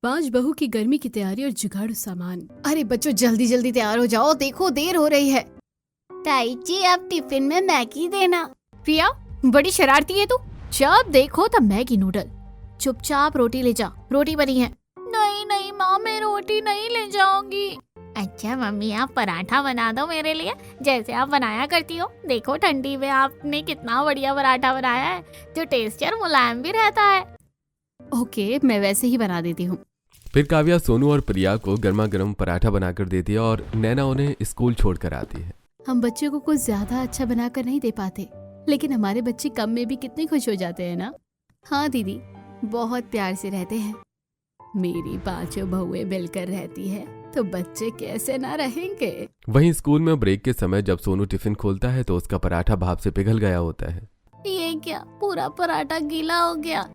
5 बहू की गर्मी की तैयारी और जुगाड़ू सामान। अरे बच्चों जल्दी जल्दी तैयार हो जाओ, देखो देर हो रही है। ताई जी अब टिफिन में मैगी देना। प्रिया बड़ी शरारती है तू, जब देखो तब मैगी नूडल। चुपचाप रोटी ले जा, रोटी बनी है। नहीं नहीं माँ, मैं रोटी नहीं ले जाऊंगी। अच्छा मम्मी आप पराठा बना दो मेरे लिए, जैसे आप बनाया करती हो। देखो ठंडी में आपने कितना बढ़िया पराठा बनाया है, जो टेस्टी और मुलायम भी रहता है। ओके मैं वैसे ही बना देती हूँ। फिर काव्या सोनू और प्रिया को गर्मा गर्म पराठा बनाकर देती है और नैना उन्हें स्कूल छोड़कर आती है। हम बच्चों को कुछ ज्यादा अच्छा बनाकर नहीं दे पाते, लेकिन हमारे बच्चे कम में भी कितने खुश हो जाते हैं ना। हाँ दीदी, बहुत प्यार से रहते हैं। मेरी 5 बहुएं मिलकर रहती है तो बच्चे कैसे ना रहेंगे। वहीं स्कूल में ब्रेक के समय जब सोनू टिफिन खोलता है तो उसका पराठा भाप से पिघल गया होता है। ये क्या, पूरा पराठा गीला हो गया।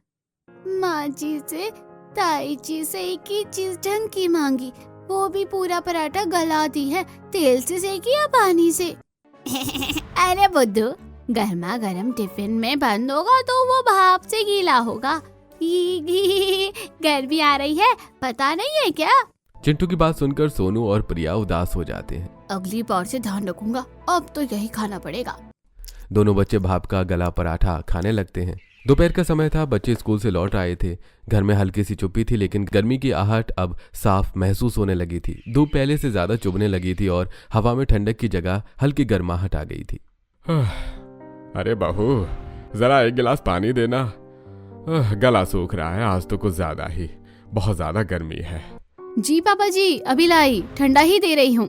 माँ जी से ताई जी से एक ही चीज ढंग की मांगी, वो भी पूरा पराठा गला दी है। तेल से सेकी या पानी से? अरे बुद्धू, गर्मा गर्म टिफिन में बंद होगा तो वो भाप से गीला होगा। गर्मी आ रही है, पता नहीं है क्या? चिंटू की बात सुनकर सोनू और प्रिया उदास हो जाते हैं। अगली बार से ध्यान रखूंगा, अब तो यही खाना पड़ेगा। दोनों बच्चे भाप का गला पराठा खाने लगते हैं। दोपहर का समय था, बच्चे स्कूल से लौट आए थे। घर में हल्की सी चुप्पी थी, लेकिन गर्मी की आहट अब साफ महसूस होने लगी थी। धूप पहले से ज्यादा चुभने लगी थी और हवा में ठंडक की जगह हल्की गर्माहट आ गई थी। अरे बहू जरा एक गिलास पानी देना, गला सूख रहा है आज तो कुछ ज्यादा ही, बहुत ज्यादा गर्मी है। जी पापा जी, अभी लाई, ठंडा ही दे रही हूँ।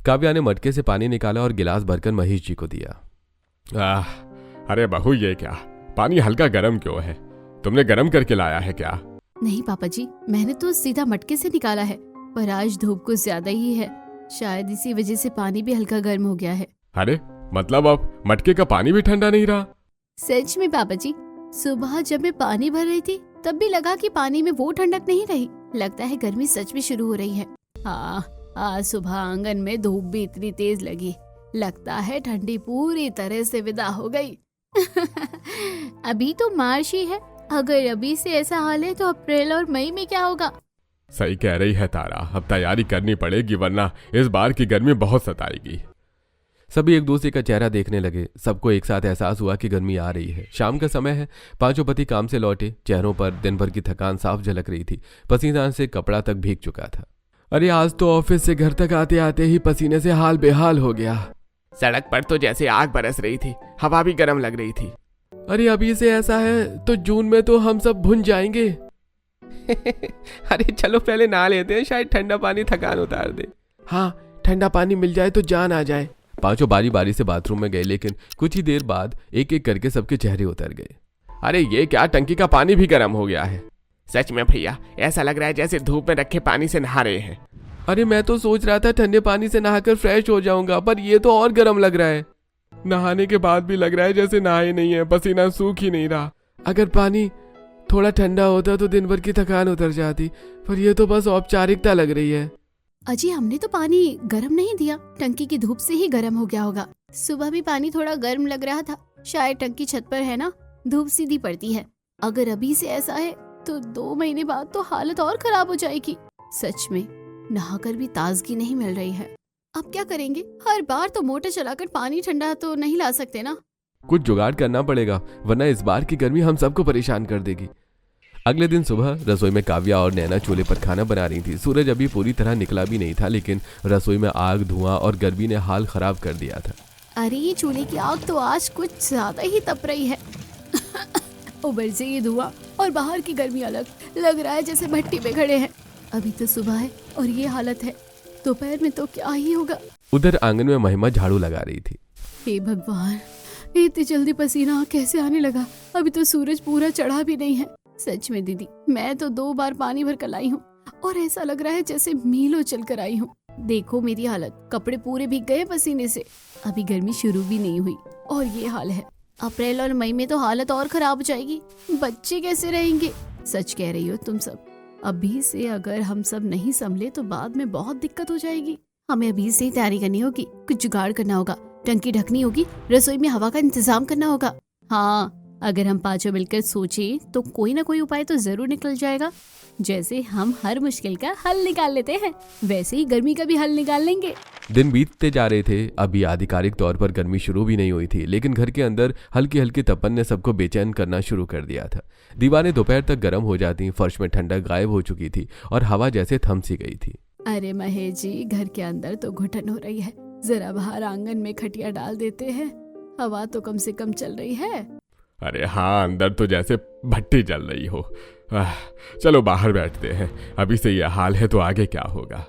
काव्या ने मटके से पानी निकाला और गिलास भरकर महेश जी को दिया। अरे बहू ये क्या, पानी हल्का गर्म क्यों है? तुमने गर्म करके लाया है क्या? नहीं पापा जी, मैंने तो सीधा मटके से निकाला है, पर आज धूप कुछ ज्यादा ही है, शायद इसी वजह से पानी भी हल्का गर्म हो गया है। अरे मतलब अब मटके का पानी भी ठंडा नहीं रहा? सच में पापा जी, सुबह जब मैं पानी भर रही थी तब भी लगा कि पानी में वो ठंडक नहीं रही। लगता है गर्मी सच में शुरू हो रही है। हाँ, आज सुबह आंगन में धूप भी इतनी तेज लगी, लगता है ठंडी पूरी तरह से विदा हो गई। अभी तो मार्च ही है, अगर अभी से ऐसा हाल है तो अप्रैल और मई में क्या होगा? सही कह रही है तारा, अब तैयारी करनी पड़ेगी वरना इस बार की गर्मी बहुत सताएगी। सभी एक दूसरे का चेहरा देखने लगे। सबको एक साथ एहसास हुआ कि गर्मी आ रही है। शाम का समय है, पांचों पति काम से लौटे। चेहरों पर दिन भर की थकान साफ झलक रही थी। पसीना से कपड़ा तक भीग चुका था। अरे आज तो ऑफिस से घर तक आते आते ही पसीने से हाल बेहाल हो गया। सड़क पर तो जैसे आग बरस रही थी, हवा भी गर्म लग रही थी। अरे अभी से ऐसा है तो जून में तो हम सब भुन जाएंगे। अरे चलो पहले नहा लेते हैं, शायद ठंडा पानी थकान उतार दे। हाँ, ठंडा पानी मिल जाए तो जान आ जाए। पांचों बारी बारी से बाथरूम में गए, लेकिन कुछ ही देर बाद एक एक करके सबके चेहरे उतर गए। अरे ये क्या, टंकी का पानी भी गर्म हो गया है। सच में भैया, ऐसा लग रहा है जैसे धूप में रखे पानी से नहा रहे हैं। अरे मैं तो सोच रहा था ठंडे पानी से नहाकर फ्रेश हो जाऊंगा, पर ये तो और गर्म लग रहा है। नहाने के बाद भी लग रहा है जैसे नहाए नहीं है, पसीना सूख ही नहीं रहा। अगर पानी थोड़ा ठंडा होता तो दिन भर की थकान उतर जाती, पर ये तो बस औपचारिकता लग रही है। अजी हमने तो पानी गर्म नहीं दिया, टंकी की धूप से ही गर्म हो गया होगा। सुबह भी पानी थोड़ा गर्म लग रहा था, शायद टंकी छत पर है ना, धूप सीधी पड़ती है। अगर अभी से ऐसा है तो 2 महीने बाद तो हालत और खराब हो जाएगी। सच में नहाकर भी ताजगी नहीं मिल रही है। अब क्या करेंगे? हर बार तो मोटर चलाकर पानी ठंडा तो नहीं ला सकते ना। कुछ जुगाड़ करना पड़ेगा, वरना इस बार की गर्मी हम सबको परेशान कर देगी। अगले दिन सुबह रसोई में काव्या और नैना चूल्हे पर खाना बना रही थी। सूरज अभी पूरी तरह निकला भी नहीं था, लेकिन रसोई में आग, धुआं और गर्मी ने हाल खराब कर दिया था। अरे ये चूल्हे की आग तो आज कुछ ज्यादा ही तप रही है। ऊपर से ये धुआं और बाहर की गर्मी अलग, लग रहा है जैसे भट्टी पे खड़े हैं। अभी तो सुबह है और ये हालत है, दोपहर में तो क्या ही होगा। उधर आंगन में महिमा झाड़ू लगा रही थी। हे भगवान, इतनी जल्दी पसीना कैसे आने लगा? अभी तो सूरज पूरा चढ़ा भी नहीं है। सच में दीदी, मैं तो 2 बार पानी भर कर लाई हूँ और ऐसा लग रहा है जैसे मीलों चल कर आई हूँ। देखो मेरी हालत, कपड़े पूरे भीग गए पसीने से। अभी गर्मी शुरू भी नहीं हुई और ये हाल है। अप्रैल और मई में तो हालत और खराब हो जाएगी। बच्चे कैसे रहेंगे? सच कह रही हो तुम सब। अभी से अगर हम सब नहीं संभले तो बाद में बहुत दिक्कत हो जाएगी। हमें अभी से ही तैयारी करनी होगी, कुछ जुगाड़ करना होगा, टंकी ढकनी होगी, रसोई में हवा का इंतजाम करना होगा। हाँ, अगर हम पांचों मिलकर सोचें तो कोई ना कोई उपाय तो जरूर निकल जाएगा। जैसे हम हर मुश्किल का हल निकाल लेते हैं, वैसे ही गर्मी का भी हल निकाल लेंगे। दिन बीतते जा रहे थे। अभी आधिकारिक तौर पर गर्मी शुरू भी नहीं हुई थी, लेकिन घर के अंदर हल्की हल्की तपन ने सबको बेचैन करना शुरू कर दिया था। दीवारें दोपहर तक गर्म हो जाती, फर्श में ठंडक गायब हो चुकी थी और हवा जैसे थम सी गई थी। अरे महेश जी, घर के अंदर तो घुटन हो रही है, जरा बाहर आंगन में खटिया डाल देते हैं, हवा तो कम से कम चल रही है। अरे हाँ, अंदर तो जैसे भट्टी जल रही हो। चलो बाहर बैठते हैं, अभी से यह हाल है तो आगे क्या होगा।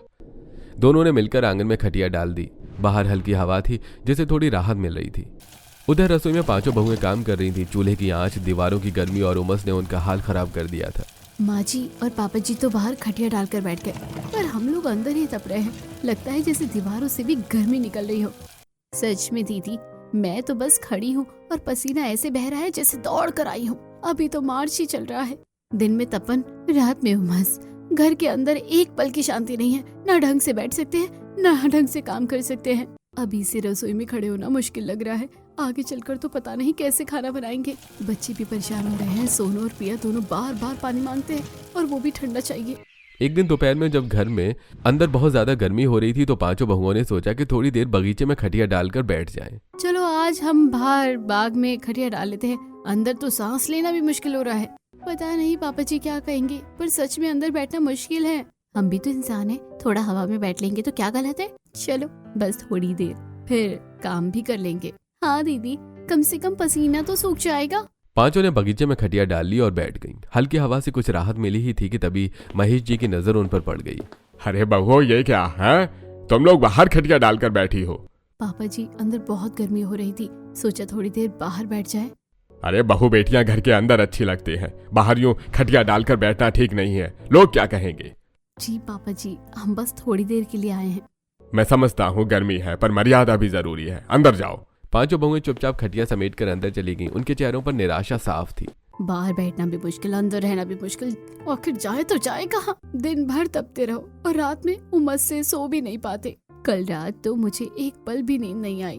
दोनों ने मिलकर आंगन में खटिया डाल दी। बाहर हल्की हवा थी जिससे थोड़ी राहत मिल रही थी। उधर रसोई में पांचों बहुएं काम कर रही थी। चूल्हे की आंच, दीवारों की गर्मी और उमस ने उनका हाल खराब कर दिया था। माँ जी और पापा जी तो बाहर खटिया डालकर बैठ गए, पर हम लोग अंदर ही तप रहे हैं। लगता है जैसे दीवारों से भी गर्मी निकल रही हो। सच में दीदी, मैं तो बस खड़ी हूँ और पसीना ऐसे बह रहा है जैसे दौड़ कर आई हूँ। अभी तो मार्च ही चल रहा है। दिन में तपन, रात में उमस, घर के अंदर एक पल की शांति नहीं है। ना ढंग से बैठ सकते हैं, ना ढंग से काम कर सकते हैं। अभी से रसोई में खड़े होना मुश्किल लग रहा है, आगे चलकर तो पता नहीं कैसे खाना बनाएंगे। बच्चे भी परेशान हो रहे हैं। सोनू और प्रिया दोनों बार बार पानी मांगते हैं और वो भी ठंडा चाहिए। एक दिन दोपहर में जब घर में अंदर बहुत ज्यादा गर्मी हो रही थी तो पांचों बहुओं ने सोचा कि थोड़ी देर बगीचे में खटिया डालकर बैठ जाएं। चलो आज हम बाहर बाग में खटिया डाल लेते हैं। अंदर तो सांस लेना भी मुश्किल हो रहा है। पता नहीं पापा जी क्या कहेंगे, पर सच में अंदर बैठना मुश्किल है। हम भी तो इंसान हैं, थोड़ा हवा में बैठ लेंगे तो क्या गलत है। चलो बस थोड़ी देर, फिर काम भी कर लेंगे। हाँ दीदी, कम से कम पसीना तो सूख जाएगा। पांचों ने बगीचे में खटिया डाल ली और बैठ गईं। हल्की हवा से कुछ राहत मिली ही थी कि तभी महेश जी की नजर उन पर पड़ गई। अरे बहू, ये क्या है? तुम लोग बाहर खटिया डालकर बैठी हो। पापा जी, अंदर बहुत गर्मी हो रही थी, सोचा थोड़ी देर बाहर बैठ जाए। अरे बहू बेटियां घर के अंदर अच्छी लगती हैं, बाहर यूं खटिया डालकर बैठना ठीक नहीं है। लोग क्या कहेंगे? जी पापा जी, हम बस थोड़ी देर के लिए आए हैं। मैं समझता हूँ गर्मी है, पर मर्यादा भी जरूरी है। अंदर जाओ। पांचों बहुएं चुपचाप खटिया समेट कर अंदर चली गईं। उनके चेहरों पर निराशा साफ थी। बाहर बैठना भी मुश्किल, अंदर रहना भी मुश्किल, आखिर जाए तो जाए कहाँ? दिन भर तपते रहो और रात में उमस से सो भी नहीं पाते। कल रात तो मुझे एक पल भी नींद नहीं आई।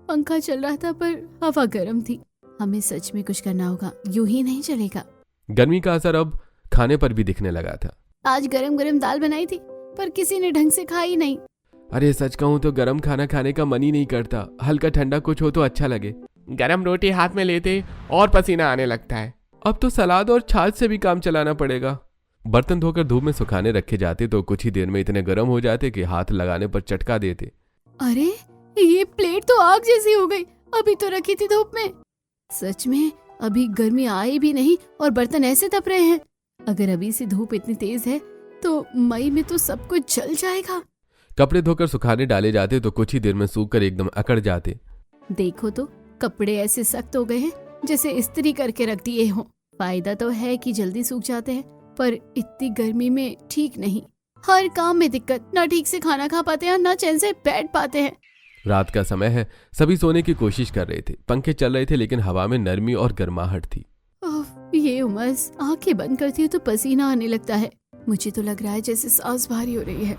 पंखा चल रहा था पर हवा गर्म थी। हमें सच में कुछ करना होगा, यूं ही नहीं चलेगा। गर्मी का असर अब खाने पर भी दिखने लगा था। आज गरम गरम दाल बनाई थी, पर किसी ने ढंग से खाई नहीं। अरे सच कहूँ तो गरम खाना खाने का मन ही नहीं करता। हल्का ठंडा कुछ हो तो अच्छा लगे। गरम रोटी हाथ में लेते और पसीना आने लगता है। अब तो सलाद और छाछ से भी काम चलाना पड़ेगा। बर्तन धोकर धूप में सुखाने रखे जाते तो कुछ ही देर में इतने गर्म हो जाते कि हाथ लगाने पर चटका देते। अरे ये प्लेट तो आग जैसी हो गई, अभी तो रखी थी धूप में। सच में अभी गर्मी आई भी नहीं और बर्तन ऐसे तप रहे हैं। अगर अभी से धूप इतनी तेज है तो मई में तो सब कुछ जल जाएगा। कपड़े धोकर सुखाने डाले जाते तो कुछ ही देर में सूख कर एकदम अकड़ जाते। देखो तो कपड़े ऐसे सख्त हो गए हैं जैसे इस्त्री करके रख दिए हो। फायदा तो है कि जल्दी सूख जाते हैं, पर इतनी गर्मी में ठीक नहीं। हर काम में दिक्कत, ना ठीक से खाना खा पाते हैं, ना चैन से बैठ पाते हैं। रात का समय है, सभी सोने की कोशिश कर रहे थे। पंखे चल रहे थे लेकिन हवा में नरमी और गर्माहट थी। ये उमस, आंखें बंद करती हूँ तो पसीना आने लगता है। मुझे तो लग रहा है जैसे सांस भारी हो रही है।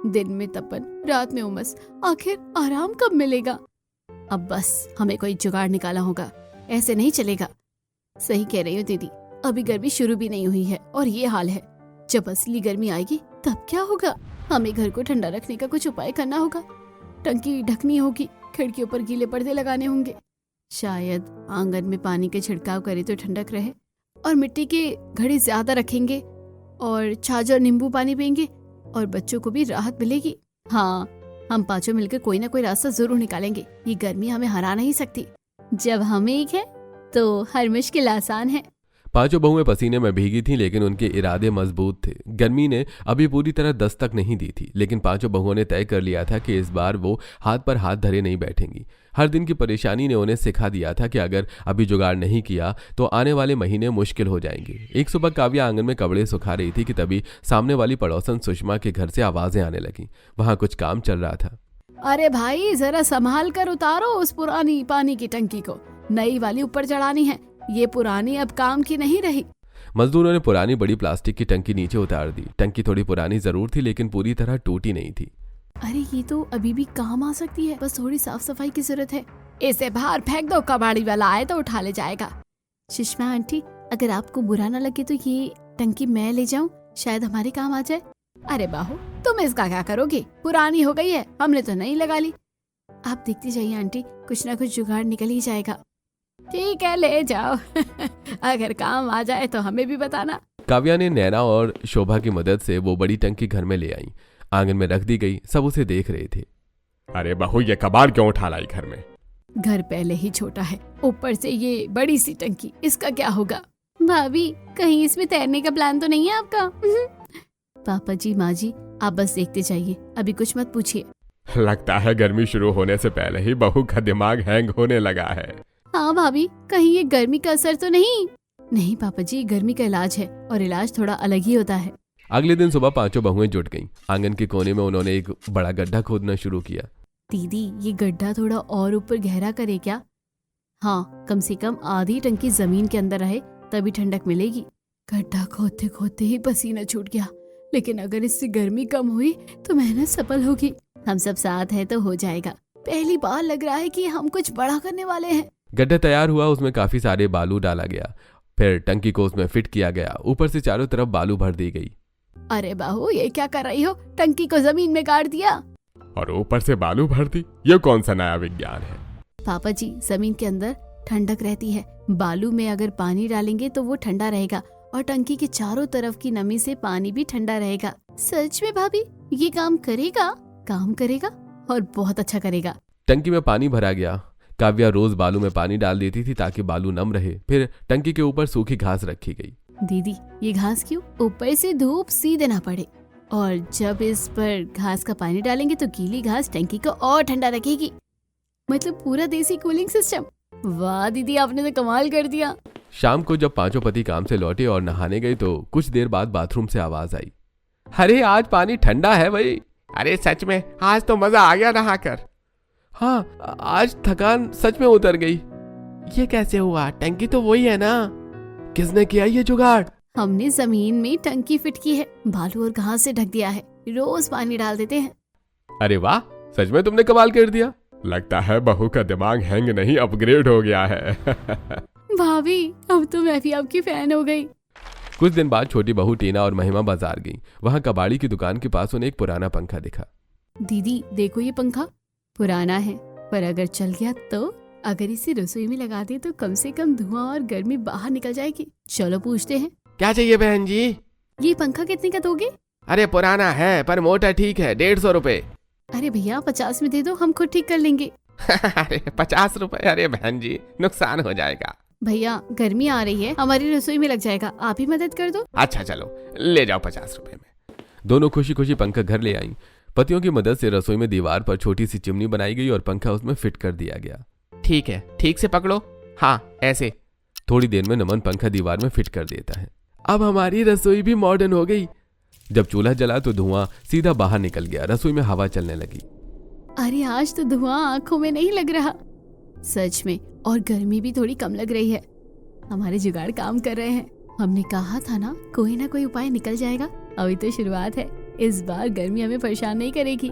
दिन में तपन, रात में उमस, आखिर आराम कब मिलेगा? अब बस हमें कोई जुगाड़ निकाला होगा, ऐसे नहीं चलेगा। सही कह रही हो दीदी, अभी गर्मी शुरू भी नहीं हुई है और ये हाल है। जब असली गर्मी आएगी तब क्या होगा? हमें घर को ठंडा रखने का कुछ उपाय करना होगा। टंकी ढकनी होगी, खिड़कियों पर गीले पर्दे लगाने होंगे। शायद आंगन में पानी के छिड़काव करे तो ठंडक रहे, और मिट्टी के घड़े ज्यादा रखेंगे और छाछ और नींबू पानी पियेंगे और बच्चों को भी राहत मिलेगी। हाँ, हम पांचों मिलकर कोई ना कोई रास्ता जरूर निकालेंगे। ये गर्मी हमें हरा नहीं सकती। जब हम एक हैं तो हर मुश्किल आसान है। पांचों बहुएं पसीने में भीगी थीं लेकिन उनके इरादे मजबूत थे। गर्मी ने अभी पूरी तरह दस्तक नहीं दी थी, लेकिन पांचों बहुओं ने तय कर लिया था कि इस बार वो हाथ पर हाथ धरे नहीं बैठेंगी। हर दिन की परेशानी ने उन्हें सिखा दिया था कि अगर अभी जुगाड़ नहीं किया तो आने वाले महीने मुश्किल हो जाएंगे। एक सुबह काव्या आंगन में कपड़े सुखा रही थी कि तभी सामने वाली पड़ोसन सुषमा के घर से आवाजें आने लगी। वहां कुछ काम चल रहा था। अरे भाई, जरा संभाल कर उतारो उस पुरानी पानी की टंकी को, नई वाली ऊपर चढ़ानी है। ये पुरानी अब काम की नहीं रही। मजदूरों ने पुरानी बड़ी प्लास्टिक की टंकी नीचे उतार दी। टंकी थोड़ी पुरानी जरूर थी लेकिन पूरी तरह टूटी नहीं थी। अरे ये तो अभी भी काम आ सकती है, बस थोड़ी साफ सफाई की जरूरत है। इसे बाहर फेंक दो, कबाड़ी वाला आए तो उठा ले जाएगा। सुषमा आंटी, अगर आपको बुरा ना लगे तो ये टंकी मैं ले जाऊं, शायद हमारे काम आ जाए। अरे बाहू, तुम इसका क्या करोगे, पुरानी हो गई है, हमने तो नहीं लगा ली। आप देखते जाइए आंटी, कुछ ना कुछ जुगाड़ निकल ही जाएगा। ठीक है, ले जाओ अगर काम आ जाए तो हमें भी बताना। काव्या ने नैना और शोभा की मदद से वो बड़ी टंकी घर में ले आई। आंगन में रख दी गई, सब उसे देख रहे थे। अरे बहू, ये कबाड़ क्यों उठा लाई घर में? घर पहले ही छोटा है, ऊपर से ये बड़ी सी टंकी, इसका क्या होगा? भाभी, कहीं इसमें तैरने का प्लान तो नहीं है आपका? पापा जी, माँ जी, आप बस देखते जाइए, अभी कुछ मत पूछिए। लगता है गर्मी शुरू होने से पहले ही बहू का दिमाग हैंग होने लगा है। हाँ भाभी, कहीं ये गर्मी का असर तो नहीं? नहीं पापा जी, गर्मी का इलाज है और इलाज थोड़ा अलग ही होता है। अगले दिन सुबह पांचों बहुएं जुट गईं। आंगन के कोने में उन्होंने एक बड़ा गड्ढा खोदना शुरू किया। दीदी, ये गड्ढा थोड़ा और ऊपर गहरा करे क्या? हाँ, कम से कम आधी टंकी जमीन के अंदर रहे, तभी ठंडक मिलेगी। गड्ढा खोदते खोदते ही पसीना छूट गया, लेकिन अगर इससे गर्मी कम हुई तो मेहनत सफल होगी। हम सब साथ हैं तो हो जाएगा। पहली बार लग रहा है कि हम कुछ बड़ा करने वाले हैं। गड्ढा तैयार हुआ, उसमें काफी सारे बालू डाला गया, फिर टंकी को उसमें फिट किया गया। ऊपर से चारों तरफ बालू भर दी गई। अरे बाहू, ये क्या कर रही हो? टंकी को जमीन में गाड़ दिया और ऊपर से बालू भर दी। ये कौन सा नया विज्ञान है? पापा जी, जमीन के अंदर ठंडक रहती है, बालू में अगर पानी डालेंगे तो वो ठंडा रहेगा और टंकी के चारों तरफ की नमी से पानी भी ठंडा रहेगा। सच में भाभी, ये काम करेगा? काम करेगा और बहुत अच्छा करेगा। टंकी में पानी भरा गया। काव्या रोज बालू में पानी डाल देती थी ताकि बालू नम रहे। फिर टंकी के ऊपर सूखी घास रखी गई। दीदी, ये घास क्यों? ऊपर से धूप सीधे ना पड़े, और जब इस पर घास का पानी डालेंगे तो गीली घास टंकी को और ठंडा रखेगी। मतलब पूरा देसी कूलिंग सिस्टम। वाह दीदी, आपने तो कमाल कर दिया। शाम को जब पांचों पति काम से लौटे और नहाने गए तो कुछ देर बाद बाथरूम से आवाज आई, अरे आज पानी ठंडा है भाई। अरे सच में, आज तो मजा आ गया नहाकर। हाँ, आज थकान सच में उतर गई। ये कैसे हुआ? टंकी तो वही है ना? किसने किया ये जुगाड़? हमने जमीन में टंकी फिट की है, बालू और घास से ढक दिया है, रोज पानी डाल देते हैं। अरे वाह, सच में तुमने कमाल कर दिया। लगता है बहू का दिमाग हैंग नहीं, अपग्रेड हो गया है। भाभी, अब तो मैं भी आपकी फैन हो गई। कुछ दिन बाद छोटी बहू टीना और महिमा बाजार गई। वहाँ कबाड़ी की दुकान के पास उन्हें एक पुराना पंखा दिखा। दीदी देखो, ये पंखा पुराना है, पर अगर चल गया तो? अगर इसे रसोई में लगा दे तो कम से कम धुआं और गर्मी बाहर निकल जाएगी। चलो पूछते हैं। क्या चाहिए बहन जी? ये पंखा कितने का दोगे? अरे पुराना है पर मोटर ठीक है, 150 रुपए। अरे भैया, 50 में दे दो, हम खुद ठीक कर लेंगे। अरे 50 रुपए? अरे बहन जी, नुकसान हो जाएगा। भैया, गर्मी आ रही है, हमारी रसोई में लग जाएगा, आप ही मदद कर दो। अच्छा चलो, ले जाओ 50 रुपए में। दोनों खुशी खुशी पंखा घर ले आई। पतियों की मदद से रसोई में दीवार पर छोटी सी चिमनी बनाई गई और पंखा उसमें फिट कर दिया गया। ठीक है, ठीक से पकड़ो। हाँ, ऐसे। थोड़ी देर में नमन पंखा दीवार में फिट कर देता है। अब हमारी रसोई भी मॉडर्न हो गई। जब चूल्हा जला तो धुआं सीधा बाहर निकल गया, रसोई में हवा चलने लगी। अरे आज तो धुआं आंखों में नहीं लग रहा, सच में, और गर्मी भी थोड़ी कम लग रही है। हमारे जुगाड़ काम कर रहे हैं। हमने कहा था ना कोई उपाय निकल जाएगा। अभी तो शुरुआत है, इस बार गर्मी हमें परेशान नहीं करेगी।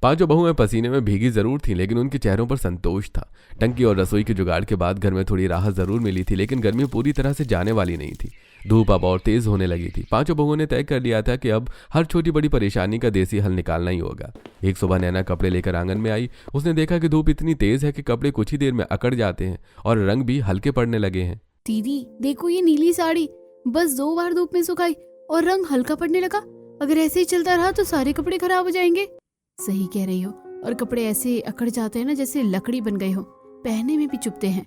पांचों बहुएं पसीने में भीगी जरूर थीं, लेकिन उनके चेहरों पर संतोष था। टंकी और रसोई के जुगाड़ के बाद घर में थोड़ी राहत जरूर मिली थी, लेकिन गर्मी पूरी तरह से जाने वाली नहीं थी। धूप अब और तेज होने लगी थी। पांचों बहुओं ने तय कर लिया था कि अब हर छोटी बड़ी परेशानी का देसी हल निकालना ही होगा। एक सुबह नैना कपड़े लेकर आंगन में आई। उसने देखा कि धूप इतनी तेज है कि कपड़े कुछ ही देर में अकड़ जाते हैं और रंग भी हल्के पड़ने लगे हैं। दीदी देखो, ये नीली साड़ी बस 2 बार धूप में सुखाई और रंग हल्का पड़ने लगा। अगर ऐसे ही चलता रहा तो सारे कपड़े खराब हो जाएंगे। सही कह रही हो, और कपड़े ऐसे अकड़ जाते हैं ना जैसे लकड़ी बन गए हो, पहनने में भी चुभते हैं।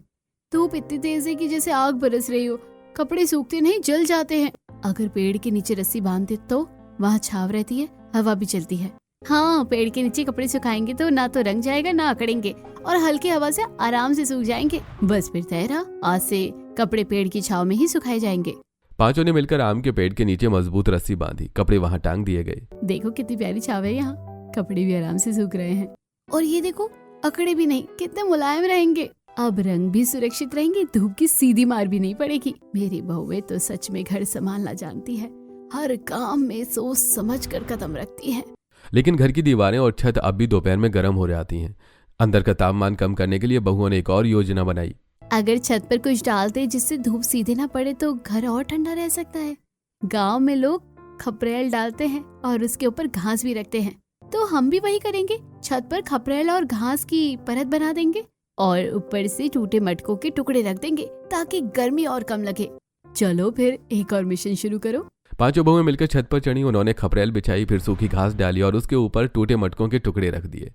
धूप इतनी तेज है कि जैसे आग बरस रही हो, कपड़े सूखते नहीं, जल जाते हैं। अगर पेड़ के नीचे रस्सी बांध दे तो वहाँ छाव रहती है, हवा भी चलती है। हाँ, पेड़ के नीचे कपड़े सुखाएंगे तो ना तो रंग जाएगा ना अकड़ेंगे, और हल्की हवा से आराम से सूख जाएंगे। बस फिर तय रहा, आज से कपड़े पेड़ की छाव में ही सुखाए जाएंगे। पांचों ने मिलकर आम के पेड़ के नीचे मजबूत रस्सी बांधी। कपड़े वहां टांग दिए गए। देखो कितनी प्यारी छाव है यहाँ, कपड़े भी आराम से सूख रहे हैं। और ये देखो, अकड़े भी नहीं, कितने मुलायम रहेंगे। अब रंग भी सुरक्षित रहेंगे, धूप की सीधी मार भी नहीं पड़ेगी। मेरी बहुएं तो सच में घर संभालना जानती है, हर काम में सोच समझ कर कदम रखती है। लेकिन घर की दीवारें और छत अब भी दोपहर में गर्म हो जाती हैं। अंदर का तापमान कम करने के लिए बहुओं ने एक और योजना बनाई। अगर छत पर कुछ डालते जिससे धूप सीधे ना पड़े तो घर और ठंडा रह सकता है। गांव में लोग खपरेल डालते हैं और उसके ऊपर घास भी रखते हैं, तो हम भी वही करेंगे। छत पर खपरेल और घास की परत बना देंगे और ऊपर से टूटे मटकों के टुकड़े रख देंगे ताकि गर्मी और कम लगे। चलो फिर एक और मिशन शुरू करो। पांचों बहुएं मिलकर छत पर चढ़ी। उन्होंने खपरेल बिछाई, फिर सूखी घास डाली और उसके ऊपर टूटे मटकों के टुकड़े रख दिए।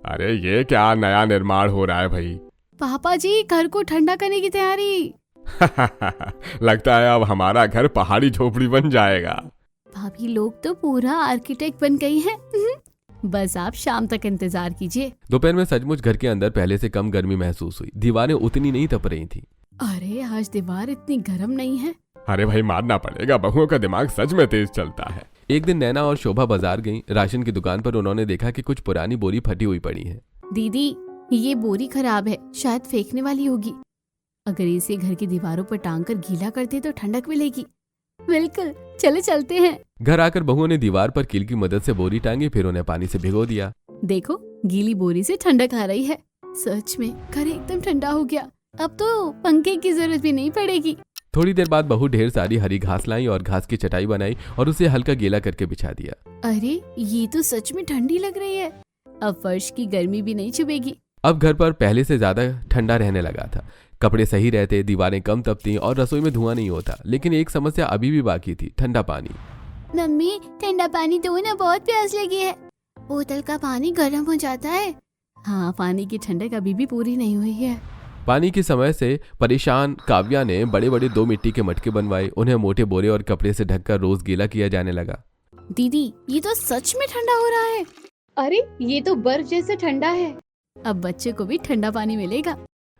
अरे ये क्या नया निर्माण हो रहा है भाई? पापा जी, घर को ठंडा करने की तैयारी। लगता है अब हमारा घर पहाड़ी झोपड़ी बन जाएगा। भाभी लोग तो पूरा आर्किटेक्ट बन गई हैं। बस आप शाम तक इंतजार कीजिए। दोपहर में सचमुच घर के अंदर पहले से कम गर्मी महसूस हुई। दीवारें उतनी नहीं तप रही थी। अरे आज दीवार इतनी गर्म नहीं है। अरे भाई मानना पड़ेगा, बहुओं का दिमाग सच में तेज चलता है। एक दिन नैना और शोभा बाजार गईं। राशन की दुकान पर उन्होंने देखा कि कुछ पुरानी बोरी फटी हुई पड़ी है। दीदी, ये बोरी खराब है, शायद फेंकने वाली होगी। अगर इसे घर की दीवारों पर टांग कर गीला करते तो ठंडक मिलेगी। बिल्कुल, चले चलते हैं। घर आकर बहुओं ने दीवार पर कील की मदद से बोरी टांगी, फिर उन्हें पानी से भिगो दिया। देखो, गीली बोरी से ठंडक आ रही है। सच में घर एकदम ठंडा हो गया। अब तो पंखे की जरूरत भी नहीं पड़ेगी। थोड़ी देर बाद बहू ढेर सारी हरी घास लाई और घास की चटाई बनाई और उसे हल्का गीला करके बिछा दिया। अरे ये तो सच में ठंडी लग रही है। अब फर्श की गर्मी भी नहीं चुभेगी। अब घर पर पहले से ज्यादा ठंडा रहने लगा था। कपड़े सही रहते, दीवारें कम तपती और रसोई में धुआं नहीं होता। लेकिन एक समस्या अभी भी बाकी थी, ठंडा पानी। मम्मी, ठंडा पानी दो ना, बहुत प्यास लगी है। बोतल का पानी गर्म हो जाता है। हाँ, पानी की ठंडक अभी भी पूरी नहीं हुई है। पानी की समय से परेशान काव्या ने बड़े बड़े 2 मिट्टी के मटके बनवाए। उन्हें मोटे बोरे और कपड़े से ढककर रोज गीला किया जाने लगा। दीदी, ये तो सच में ठंडा हो रहा है। अरे ये तो बर्फ जैसे ठंडा है। अब बच्चे को भी ठंडा पानी मिलेगा।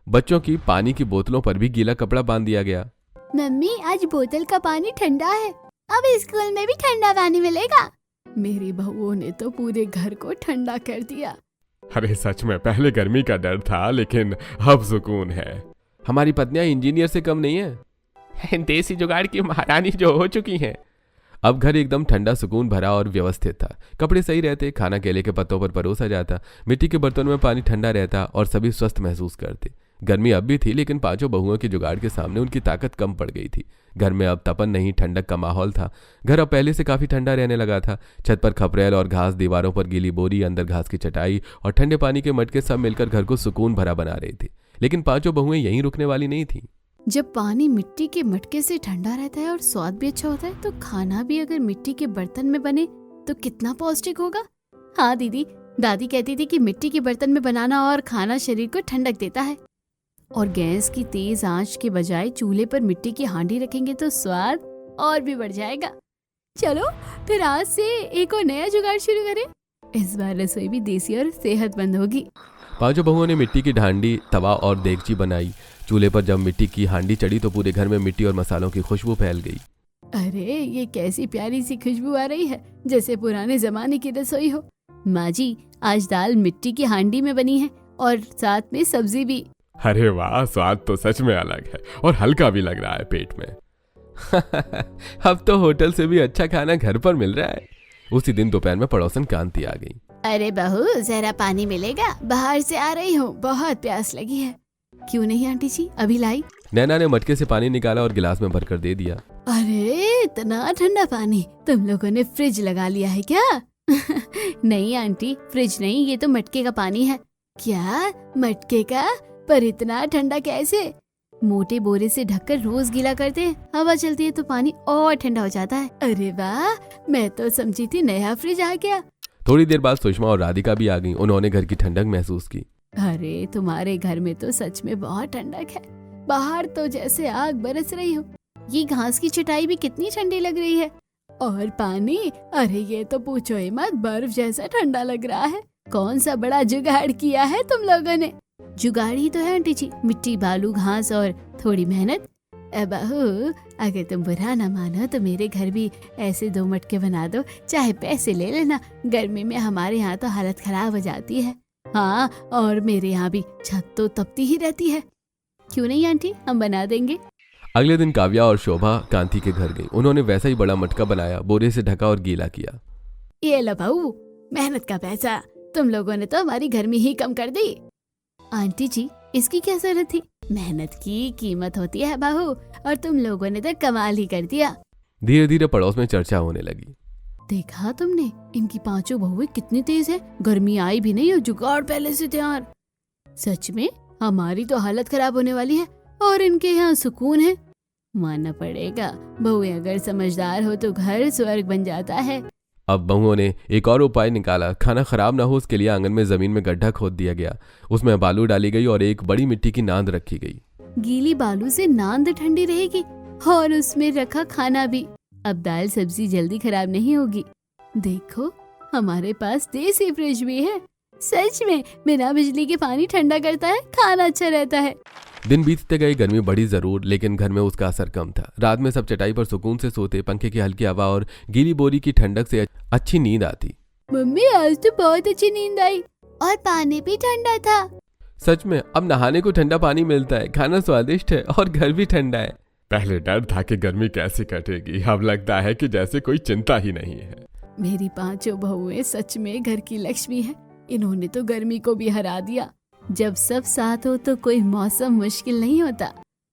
बच्चों की पानी की बोतलों पर भी गीला कपड़ा बांध दिया गया। मम्मी, आज बोतल का पानी ठंडा है। अब स्कूल में भी ठंडा पानी मिलेगा। मेरी बहुओं ने तो पूरे घर को ठंडा कर दिया। अरे सच में पहले गर्मी का डर था, लेकिन अब सुकून है। हमारी पत्नियां इंजीनियर से कम नहीं है, देसी जुगाड़ की महारानी जो हो चुकी हैं। अब घर एकदम ठंडा, सुकून भरा और व्यवस्थित था। कपड़े सही रहते, खाना केले के पत्तों पर परोसा जाता, मिट्टी के बर्तनों में पानी ठंडा रहता और सभी स्वस्थ महसूस करते। गर्मी अब भी थी, लेकिन पांचों बहुओं की जुगाड़ के सामने उनकी ताकत कम पड़ गई थी। घर में अब तपन नहीं, ठंडक का माहौल था। घर अब पहले से काफी ठंडा रहने लगा था। छत पर खपरेल और घास, दीवारों पर गीली बोरी, अंदर घास की चटाई और ठंडे पानी के मटके सब मिलकर घर को सुकून भरा बना रहे थे। लेकिन पांचों बहुएं यहीं रुकने वाली नहीं थी। जब पानी मिट्टी के मटके से ठंडा रहता है और स्वाद भी अच्छा होता है, तो खाना भी अगर मिट्टी के बर्तन में बने तो कितना पौष्टिक होगा। हाँ दीदी, दादी कहती थी कि मिट्टी के बर्तन में बनाना और खाना शरीर को ठंडक देता है। और गैस की तेज आंच के बजाय चूल्हे पर मिट्टी की हांडी रखेंगे तो स्वाद और भी बढ़ जाएगा। चलो फिर आज से एक और नया जुगाड़ शुरू करें। इस बार रसोई भी देसी और सेहतमंद होगी। पांचों बहुओं ने मिट्टी की ढांडी, तवा और देगची बनाई। चूल्हे पर जब मिट्टी की हांडी चढ़ी तो पूरे घर में मिट्टी और मसालों की खुशबू फैल गई। अरे ये कैसी प्यारी सी खुशबू आ रही है, जैसे पुराने जमाने की रसोई हो। माँ जी, आज दाल मिट्टी की हांडी में बनी है और साथ में सब्जी भी। अरे वाह, स्वाद तो सच में अलग है और हल्का भी लग रहा है पेट में। अब तो होटल से भी अच्छा खाना घर पर मिल रहा है। उसी दिन दोपहर में पड़ोसन कांति आ गई। अरे बहू, जरा पानी मिलेगा? बाहर से आ रही हूँ, बहुत प्यास लगी है। क्यों नहीं आंटी जी, अभी लाई। नैना ने मटके से पानी निकाला और गिलास में भरकर दे दिया। अरे इतना ठंडा पानी, तुम लोगों ने फ्रिज लगा लिया है क्या? नहीं आंटी, फ्रिज नहीं, ये तो मटके का पानी है। क्या मटके का? पर इतना ठंडा कैसे? मोटे बोरे से ढककर रोज गीला करते हैं, हवा चलती है तो पानी और ठंडा हो जाता है। अरे वाह, मैं तो समझी थी नया फ्रिज आ गया। थोड़ी देर बाद सुषमा और राधिका भी आ गईं। उन्होंने घर की ठंडक महसूस की। अरे तुम्हारे घर में तो सच में बहुत ठंडक है। बाहर तो जैसे आग बरस रही हो। ये घास की चटाई भी कितनी ठंडी लग रही है। और पानी, अरे ये तो पूछो ही मत, बर्फ जैसा ठंडा लग रहा है। कौन सा बड़ा जुगाड़ किया है तुम लोगों ने? जुगाड़ ही तो है आंटी जी, मिट्टी, बालू, घास और थोड़ी मेहनत। बहू, अगर तुम बुरा ना मानो तो मेरे घर भी ऐसे 2 मटके बना दो, चाहे पैसे ले लेना। गर्मी में हमारे यहाँ तो हालत खराब हो जाती है। हाँ, और मेरे यहाँ भी छत तो तपती ही रहती है। क्यों नहीं आंटी, हम बना देंगे। अगले दिन काव्या और शोभा कांति के घर गई। उन्होंने वैसा ही बड़ा मटका बनाया, बोरे से ढका और गीला किया। ये लो बहू, मेहनत का पैसा। तुम लोगों ने तो हमारी गर्मी ही कम कर दी। आंटी जी, इसकी क्या जरूरत थी? मेहनत की कीमत होती है बहू, और तुम लोगों ने तो कमाल ही कर दिया। धीरे धीरे पड़ोस में चर्चा होने लगी। देखा तुमने, इनकी पांचों बहुएं कितनी तेज है, गर्मी आई भी नहीं और जुगाड़ पहले से तैयार। सच में हमारी तो हालत खराब होने वाली है और इनके यहाँ सुकून है। मानना पड़ेगा, बहुएं अगर समझदार हो तो घर स्वर्ग बन जाता है। अब बहुओं ने एक और उपाय निकाला। खाना खराब ना हो उसके लिए आंगन में जमीन में गड्ढा खोद दिया गया। उसमें बालू डाली गई और एक बड़ी मिट्टी की नांद रखी गई। गीली बालू से नांद ठंडी रहेगी और उसमें रखा खाना भी। अब दाल सब्जी जल्दी खराब नहीं होगी। देखो, हमारे पास देसी फ्रिज भी है। सच में बिना बिजली के पानी ठंडा करता है, खाना अच्छा रहता है। दिन बीतते गए, गर्मी बढ़ी जरूर, लेकिन घर में उसका असर कम था। रात में सब चटाई पर सुकून से सोते, पंखे की हल्की हवा और गीली बोरी की ठंडक से अच्छी नींद आती। मम्मी, आज तो बहुत अच्छी नींद आई और पानी भी ठंडा था। सच में अब नहाने को ठंडा पानी मिलता है, खाना स्वादिष्ट है और घर भी ठंडा है। पहले डर था कि गर्मी कैसे कटेगी, अब लगता है कि जैसे कोई चिंता ही नहीं है। मेरी पांचों बहुएं सच में घर की लक्ष्मी है। इन्होंने तो गर्मी को भी हरा दिया। जब सब साथ हो तो कोई मौसम मुश्किल नहीं होता,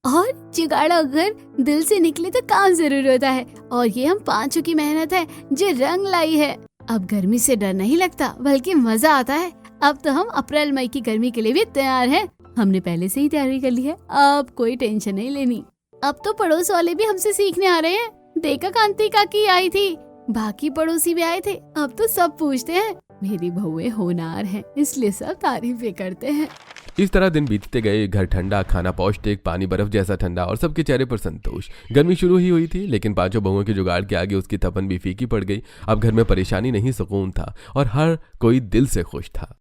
और जुगाड़ अगर दिल से निकले तो काम जरूर होता है। और ये हम पांचों की मेहनत है जो रंग लाई है। अब गर्मी से डर नहीं लगता, बल्कि मजा आता है। अब तो हम अप्रैल मई की गर्मी के लिए भी तैयार हैं। हमने पहले से ही तैयारी कर ली है, अब कोई टेंशन नहीं लेनी। अब तो पड़ोस वाले भी हमसे सीखने आ रहे हैं। देखा, कांति काकी आई थी, बाकी पड़ोसी भी आए थे। अब तो सब पूछते हैं। मेरी बहुएं होनहार हैं, इसलिए सब तारीफें करते हैं। इस तरह दिन बीतते गए। घर ठंडा, खाना पौष्टिक, पानी बर्फ जैसा ठंडा और सबके चेहरे पर संतोष। गर्मी शुरू ही हुई थी, लेकिन पांचों बहुओं के जुगाड़ के आगे उसकी तपन भी फीकी पड़ गई। अब घर में परेशानी नहीं, सुकून था और हर कोई दिल से खुश था।